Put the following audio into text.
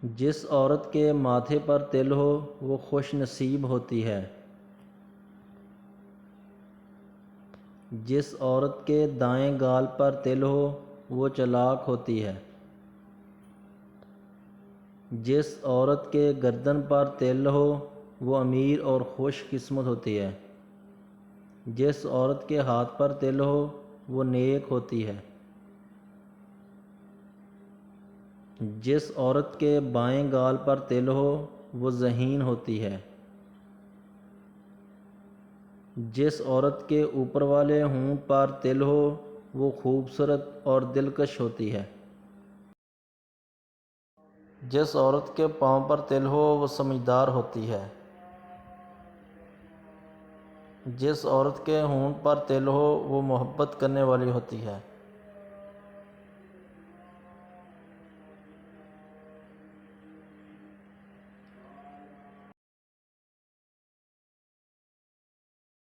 جس عورت کے ماتھے پر تل ہو وہ خوش نصیب ہوتی ہے۔ جس عورت کے دائیں گال پر تل ہو وہ چالاک ہوتی ہے۔ جس عورت کے گردن پر تل ہو وہ امیر اور خوش قسمت ہوتی ہے۔ جس عورت کے ہاتھ پر تل ہو وہ نیک ہوتی ہے۔ جس عورت کے بائیں گال پر تل ہو وہ ذہین ہوتی ہے۔ جس عورت کے اوپر والے ہونٹ پر تل ہو وہ خوبصورت اور دلکش ہوتی ہے۔ جس عورت کے پاؤں پر تل ہو وہ سمجھدار ہوتی ہے۔ جس عورت کے ہونٹ پر تل ہو وہ محبت کرنے والی ہوتی ہے۔